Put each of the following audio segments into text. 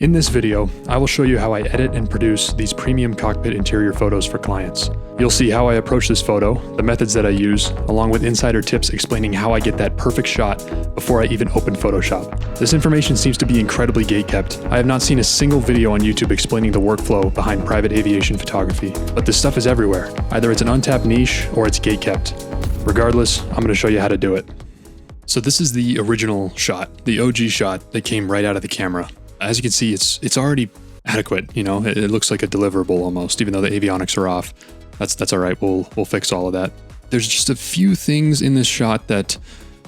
In this video, I will show you how I edit and produce these premium cockpit interior photos for clients. You'll see how I approach this photo, the methods that I use, along with insider tips explaining how I get that perfect shot before I even open Photoshop. This information seems to be incredibly gatekept. I have not seen a single video on YouTube explaining the workflow behind private aviation photography, but this stuff is everywhere. Either it's an untapped niche or it's gatekept. Regardless, I'm going to show you how to do it. So this is the original shot, the OG shot that came right out of the camera. As you can see, it's already adequate. You know, it looks like a deliverable almost, even though the avionics are off. That's all right. We'll fix all of that. There's just a few things in this shot that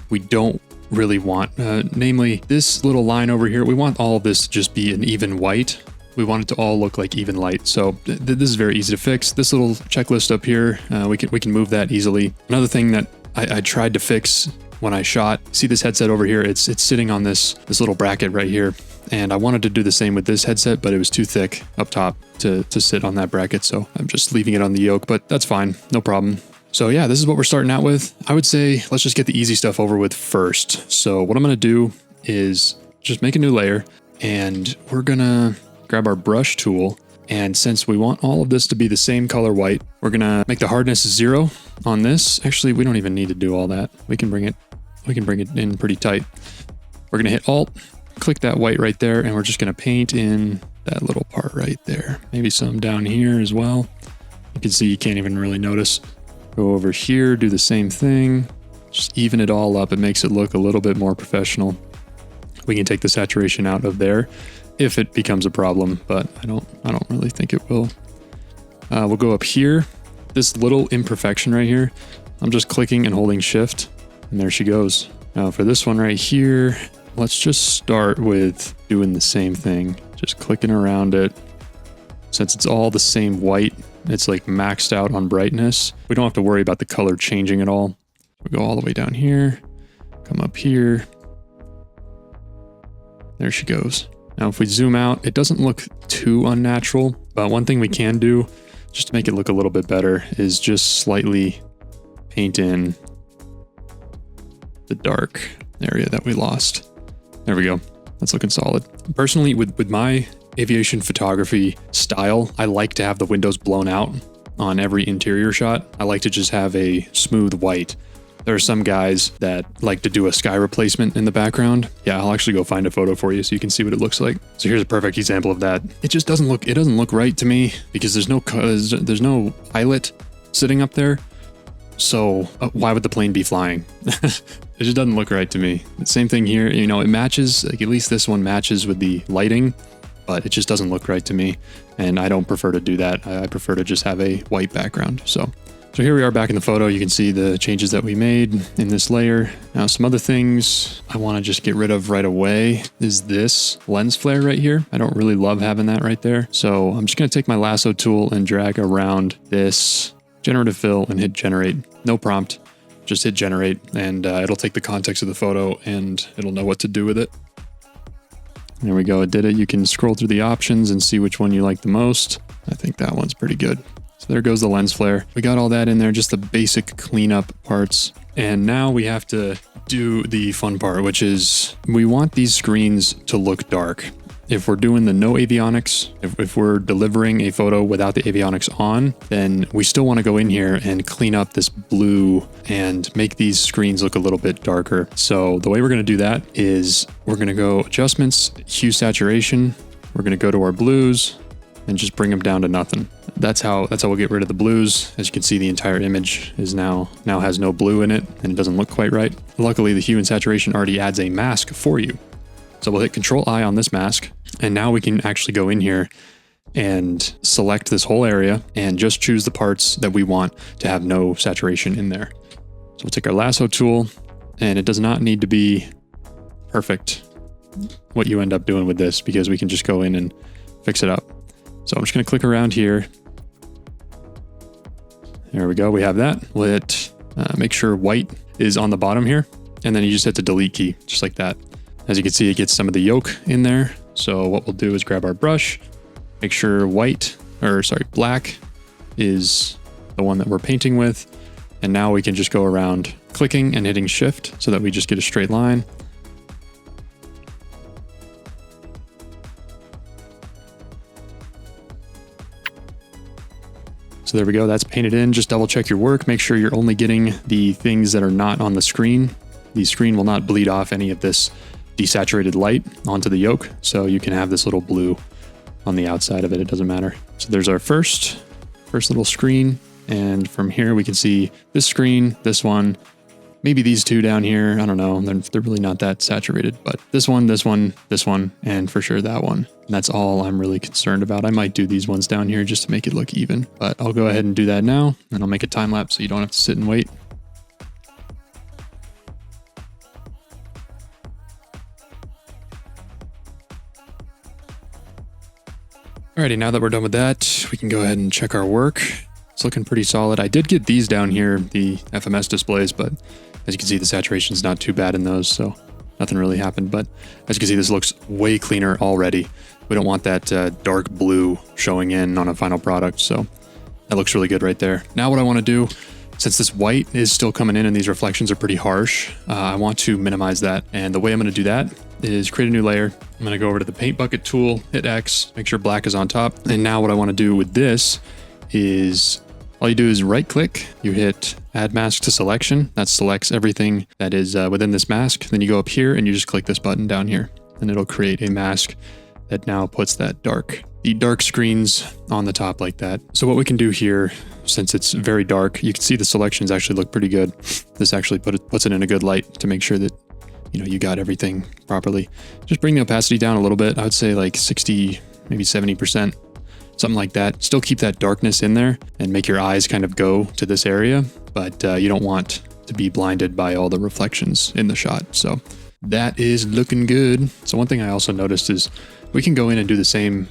we don't really want. Namely, this little line over here. We want all of this to just be an even white. We want it to all look like even light. So this is very easy to fix. This little checklist up here, we can move that easily. Another thing that I tried to fix when I shot, see this headset over here? It's sitting on this little bracket right here. And I wanted to do the same with this headset, but it was too thick up top to sit on that bracket. So I'm just leaving it on the yoke, but that's fine. No problem. So yeah, this is what we're starting out with. I would say let's just get the easy stuff over with first. So what I'm going to do is just make a new layer, and we're going to grab our brush tool. And since we want all of this to be the same color white, we're going to make the hardness 0 on this. Actually, we don't even need to do all that. We can bring it in pretty tight. We're going to hit Alt, click that white right there, and we're just going to paint in that little part right there. Maybe some down here as well. You can see you can't even really notice. Go over here, do the same thing. Just even it all up. It makes it look a little bit more professional. We can take the saturation out of there if it becomes a problem, but I don't really think it will. We'll go up here. This little imperfection right here, I'm just clicking and holding Shift, and there she goes. Now for this one right here, let's just start with doing the same thing. Just clicking around it. Since it's all the same white, it's like maxed out on brightness. We don't have to worry about the color changing at all. We go all the way down here, come up here. There she goes. Now, if we zoom out, it doesn't look too unnatural, but one thing we can do just to make it look a little bit better is just slightly paint in the dark area that we lost. There we go. That's looking solid. Personally, with my aviation photography style, I like to have the windows blown out on every interior shot. I like to just have a smooth white. There are some guys that like to do a sky replacement in the background. Yeah, I'll actually go find a photo for you so you can see what it looks like. So here's a perfect example of that. It just doesn't look right to me because there's no pilot sitting up there. So why would the plane be flying? It just doesn't look right to me. The same thing here, you know, it matches, like at least this one matches with the lighting, but it just doesn't look right to me. And I don't prefer to do that. I prefer to just have a white background. So here we are back in the photo. You can see the changes that we made in this layer. Now, some other things I want to just get rid of right away is this lens flare right here. I don't really love having that right there. So I'm just going to take my lasso tool and drag around this generative fill and hit generate. No prompt, just hit generate, and it'll take the context of the photo and it'll know what to do with it. There we go, it did it. You can scroll through the options and see which one you like the most. I think that one's pretty good. So there goes the lens flare. We got all that in there, just the basic cleanup parts. And now we have to do the fun part, which is we want these screens to look dark. If we're doing the no avionics, if we're delivering a photo without the avionics on, then we still want to go in here and clean up this blue and make these screens look a little bit darker. So the way we're going to do that is we're going to go adjustments, hue saturation. We're going to go to our blues and just bring them down to nothing. That's how we'll get rid of the blues. As you can see, the entire image is now has no blue in it and it doesn't look quite right. Luckily, the hue and saturation already adds a mask for you. So we'll hit Control-I on this mask, and now we can actually go in here and select this whole area and just choose the parts that we want to have no saturation in there. So we'll take our lasso tool, and it does not need to be perfect what you end up doing with this because we can just go in and fix it up. So I'm just going to click around here. There we go. We have that. We'll hit make sure white is on the bottom here, and then you just hit the delete key, just like that. As you can see, it gets some of the yolk in there. So what we'll do is grab our brush, make sure black is the one that we're painting with. And now we can just go around clicking and hitting Shift so that we just get a straight line. So there we go. That's painted in. Just double check your work. Make sure you're only getting the things that are not on the screen. The screen will not bleed off any of this desaturated light onto the yoke. So you can have this little blue on the outside of it. It doesn't matter. So there's our first little screen. And from here we can see this screen, this one, maybe these two down here. I don't know. They're really not that saturated, but this one, and for sure that one. And that's all I'm really concerned about. I might do these ones down here just to make it look even, but I'll go ahead and do that now. And I'll make a time lapse so you don't have to sit and wait. Alrighty, now that we're done with that, we can go ahead and check our work. It's looking pretty solid. I did get these down here, the FMS displays, but as you can see, the saturation is not too bad in those, so nothing really happened. But as you can see, this looks way cleaner already. We don't want that dark blue showing in on a final product, so that looks really good right there. Now what I want to do, since this white is still coming in and these reflections are pretty harsh, I want to minimize that. And the way I'm going to do that is create a new layer. I'm going to go over to the paint bucket tool, hit X, make sure black is on top. And now what I want to do with this is all you do is right click, you hit add mask to selection. That selects everything that is within this mask. Then you go up here and you just click this button down here and it'll create a mask that now puts the dark screens on the top like that. So what we can do here, since it's very dark, you can see the selections actually look pretty good. This actually puts it in a good light to make sure that you got everything properly. Just bring the opacity down a little bit. I would say like 60, maybe 70%, something like that. Still keep that darkness in there and make your eyes kind of go to this area, but you don't want to be blinded by all the reflections in the shot. So that is looking good. So one thing I also noticed is we can go in and do the same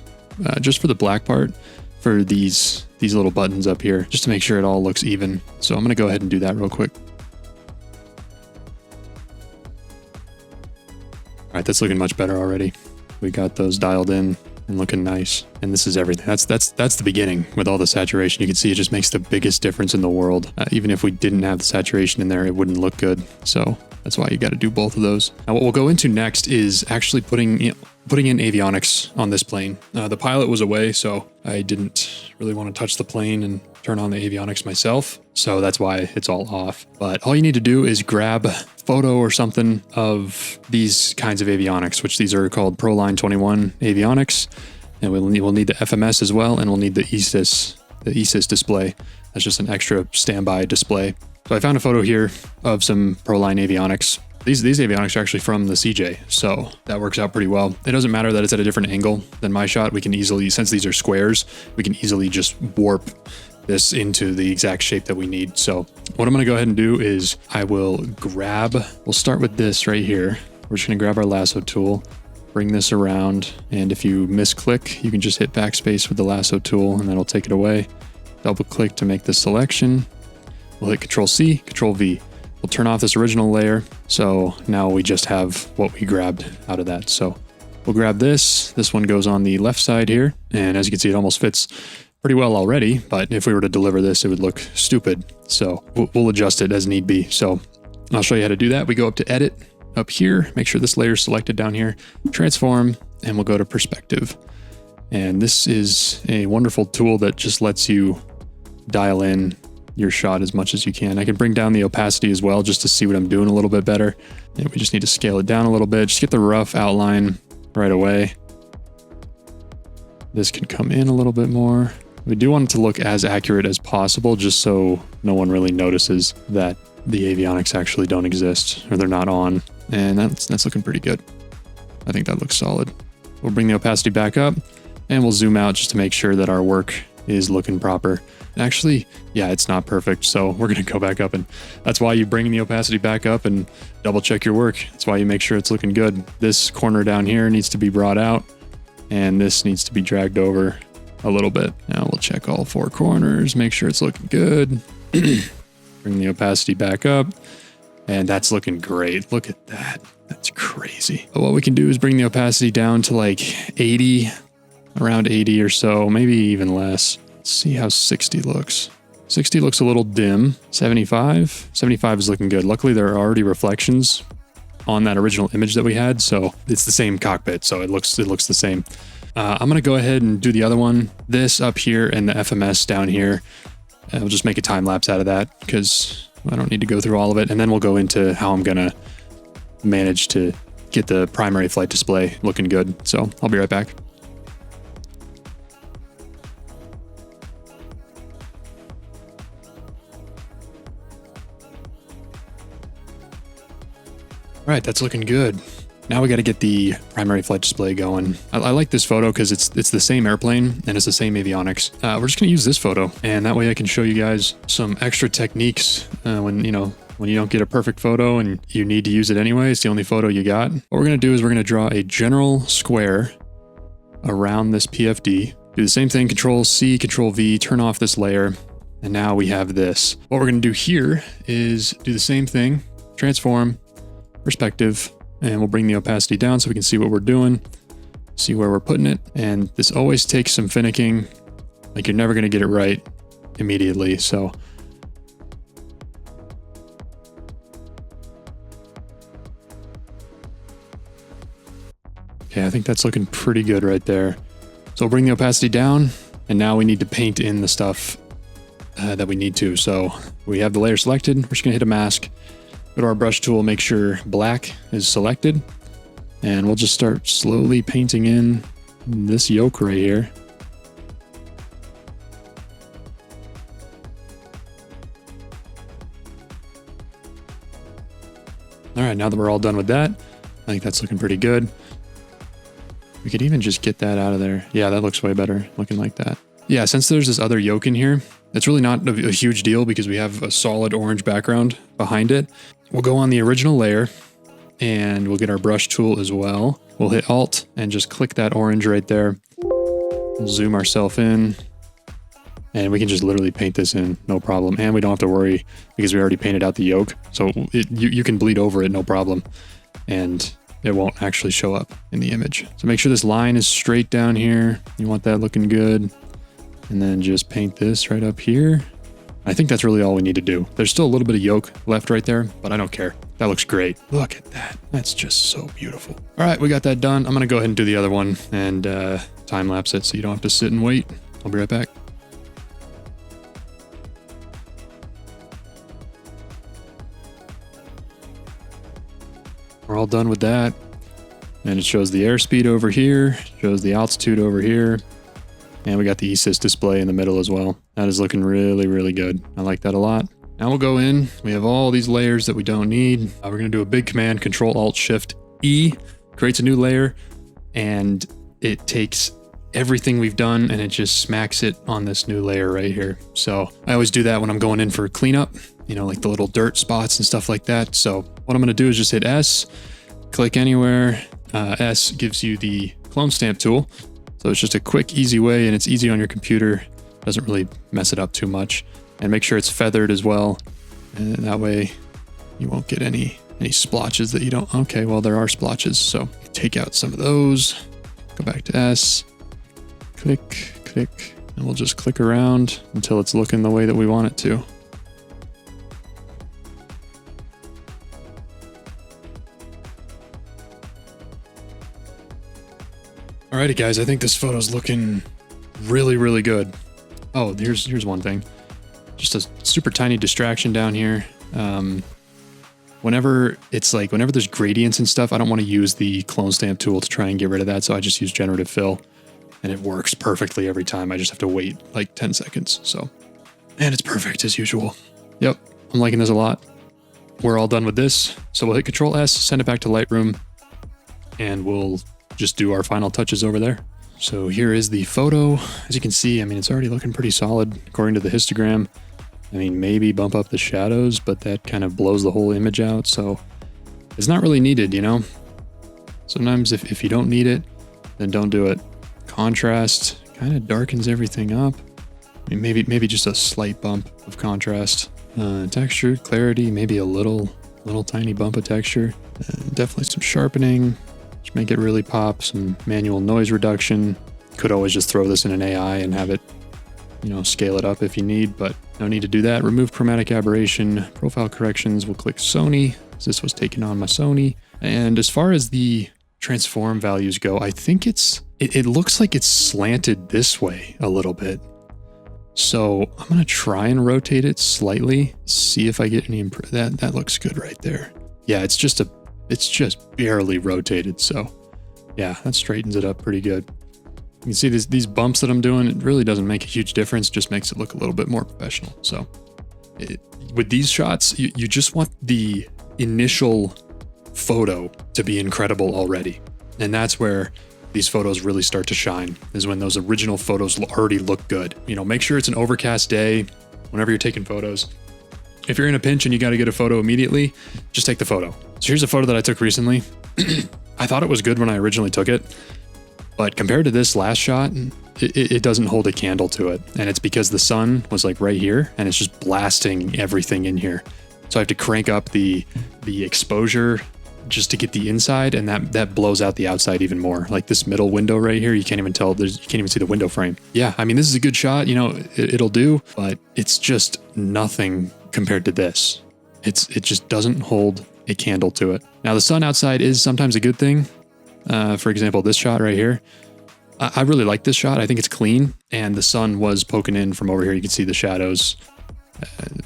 just for the black part for these little buttons up here, just to make sure it all looks even. So I'm going to go ahead and do that real quick. All right, that's looking much better already. We got those dialed in and looking nice. And this is everything. That's the beginning with all the saturation. You can see it just makes the biggest difference in the world. Even if we didn't have the saturation in there, it wouldn't look good. So that's why you got to do both of those. Now what we'll go into next is actually putting in Avionics on this plane. The pilot was away, so I didn't really want to touch the plane and turn on the Avionics myself. So that's why it's all off. But all you need to do is grab a photo or something of these kinds of Avionics, which these are called Proline 21 Avionics. And we'll need the FMS as well, and we'll need the ESIS display. That's just an extra standby display. So I found a photo here of some Proline Avionics. These Avionics are actually from the CJ, so that works out pretty well. It doesn't matter that it's at a different angle than my shot. We can easily, since these are squares, we can easily just warp this into the exact shape that we need. So what I'm going to go ahead and do is we'll start with this right here. We're just going to grab our lasso tool, bring this around, and if you misclick, you can just hit backspace with the lasso tool and that'll take it away. Double click to make the selection. We'll hit Control C, Control V. We'll turn off this original layer. So now we just have what we grabbed out of that. So we'll grab this. This one goes on the left side here. And as you can see, it almost fits pretty well already. But if we were to deliver this, it would look stupid. So we'll adjust it as need be. So I'll show you how to do that. We go up to Edit up here. Make sure this layer is selected down here. Transform, and we'll go to Perspective. And this is a wonderful tool that just lets you dial in your shot as much as you can. I can bring down the opacity as well just to see what I'm doing a little bit better. And we just need to scale it down a little bit. Just get the rough outline right away. This can come in a little bit more. We do want it to look as accurate as possible just so no one really notices that the Avionics actually don't exist or they're not on. And that's looking pretty good. I think that looks solid. We'll bring the opacity back up and we'll zoom out just to make sure that our work is looking proper. Actually, yeah, it's not perfect, so we're going to go back up, and that's why you bring the opacity back up and double check your work. That's why you make sure it's looking good. This corner down here needs to be brought out, and this needs to be dragged over a little bit. Now we'll check all four corners, make sure it's looking good. Bring the opacity back up, and that's looking great. Look at that. That's crazy. But what we can do is bring the opacity down to like 80, around 80 or so, maybe even less. See how 60 looks. 60 looks a little dim. 75 is looking good. Luckily, there are already reflections on that original image that we had, so it's the same cockpit, so it looks the same. I'm going to go ahead and do the other one, this up here and the FMS down here. And we'll just make a time lapse out of that because I don't need to go through all of it. And then we'll go into how I'm going to manage to get the primary flight display looking good. So I'll be right back. All right, that's looking good. Now we got to get the primary flight display going. I like this photo because it's the same airplane and it's the same avionics. We're just going to use this photo, and that way I can show you guys some extra techniques when you don't get a perfect photo and you need to use it anyway. It's the only photo you got. What we're going to do is we're going to draw a general square around this PFD. Do the same thing, Control C, Control V, turn off this layer, and now we have this. What we're going to do here is do the same thing, transform, perspective, and we'll bring the opacity down so we can see what we're doing, see where we're putting it. And this always takes some finicking. Like, you're never going to get it right immediately. So okay, I think that's looking pretty good right there. So we'll bring the opacity down, and now we need to paint in the stuff that we need to. So we have the layer selected. We're just going to hit a mask. Go to our brush tool, make sure black is selected, and we'll just start slowly painting in this yoke right here. All right, now that we're all done with that, I think that's looking pretty good. We could even just get that out of there. Yeah, that looks way better looking like that. Yeah, since there's this other yoke in here, it's really not a huge deal because we have a solid orange background behind it. We'll go on the original layer and we'll get our brush tool as well. We'll hit Alt and just click that orange right there. We'll zoom ourselves in and we can just literally paint this in, no problem. And we don't have to worry because we already painted out the yoke. So you can bleed over it, no problem. And it won't actually show up in the image. So make sure this line is straight down here. You want that looking good. And then just paint this right up here. I think that's really all we need to do. There's still a little bit of yoke left right there, but I don't care. That looks great. Look at that. That's just so beautiful. All right, we got that done. I'm gonna go ahead and do the other one and time lapse it so you don't have to sit and wait. I'll be right back. We're all done with that. And it shows the airspeed over here, shows the altitude over here. And we got the ESIS display in the middle as well. That is looking really, really good. I like that a lot. Now we'll go in. We have all these layers that we don't need. We're going to do a big command, Control-Alt-Shift-E, creates a new layer, and it takes everything we've done and it just smacks it on this new layer right here. So I always do that when I'm going in for cleanup, like the little dirt spots and stuff like that. So what I'm going to do is just hit S, click anywhere. S gives you the clone stamp tool. So it's just a quick, easy way, and it's easy on your computer. Doesn't really mess it up too much. And make sure it's feathered as well. And that way you won't get any splotches that you don't. Okay, well, there are splotches. So take out some of those. Go back to S. Click, click. And we'll just click around until it's looking the way that we want it to. Alrighty guys, I think this photo's looking really, really good. Oh, here's one thing. Just a super tiny distraction down here. Whenever there's gradients and stuff, I don't want to use the clone stamp tool to try and get rid of that. So I just use generative fill and it works perfectly every time. I just have to wait like 10 seconds. So, and it's perfect as usual. Yep. I'm liking this a lot. We're all done with this. So we'll hit Control S, send it back to Lightroom, and we'll just do our final touches over there. So here is the photo. As you can see, it's already looking pretty solid according to the histogram. Maybe bump up the shadows, but that kind of blows the whole image out. So it's not really needed, Sometimes if you don't need it, then don't do it. Contrast kind of darkens everything up. Maybe just a slight bump of contrast. Texture, clarity, maybe a little tiny bump of texture. Definitely some sharpening. Just make it really pop. Some manual noise reduction. Could always just throw this in an AI and have it, scale it up if you need, but no need to do that. Remove chromatic aberration, profile corrections. We'll click Sony, as this was taken on my Sony. And as far as the transform values go, I think it looks like it's slanted this way a little bit. So I'm going to try and rotate it slightly, see if I get any that looks good right there. Yeah, it's just barely rotated. So yeah, that straightens it up pretty good. You can see these bumps that I'm doing, it really doesn't make a huge difference, just makes it look a little bit more professional. So with these shots, you just want the initial photo to be incredible already. And that's where these photos really start to shine, is when those original photos already look good. You know, make sure it's an overcast day whenever you're taking photos. If you're in a pinch and you got to get a photo immediately, just take the photo. So here's a photo that I took recently. I thought it was good when I originally took it, but compared to this last shot, it doesn't hold a candle to it. And it's because the sun was like right here and it's just blasting everything in here. So I have to crank up the exposure just to get the inside, and that blows out the outside even more. Like this middle window right here, you can't even tell, you can't even see the window frame. Yeah, I mean, this is a good shot, you know, it'll do, but it's just nothing compared to this. It just doesn't hold a candle to it. Now the sun outside is sometimes a good thing. For example, this shot right here, I really like this shot. I think it's clean, and the sun was poking in from over here. You can see the shadows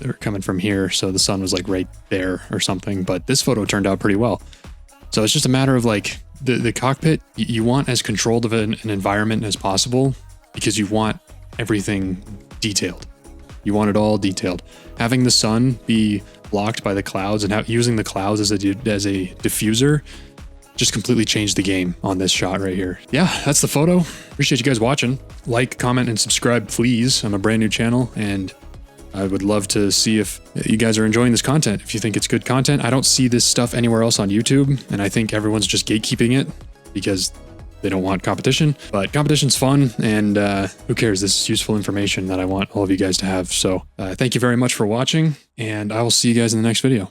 are coming from here, so the sun was like right there or something, but this photo turned out pretty well. So it's just a matter of like the cockpit, you want as controlled of an environment as possible, because you want everything detailed. You want it all detailed. Having the sun be blocked by the clouds and using the clouds as a diffuser just completely changed the game on this shot right here. Yeah, that's the photo. Appreciate you guys watching. Like, comment, and subscribe, please. I'm a brand new channel, and I would love to see if you guys are enjoying this content. If you think it's good content, I don't see this stuff anywhere else on YouTube, and I think everyone's just gatekeeping it because they don't want competition. But competition's fun, and who cares? This is useful information that I want all of you guys to have. So thank you very much for watching, and I will see you guys in the next video.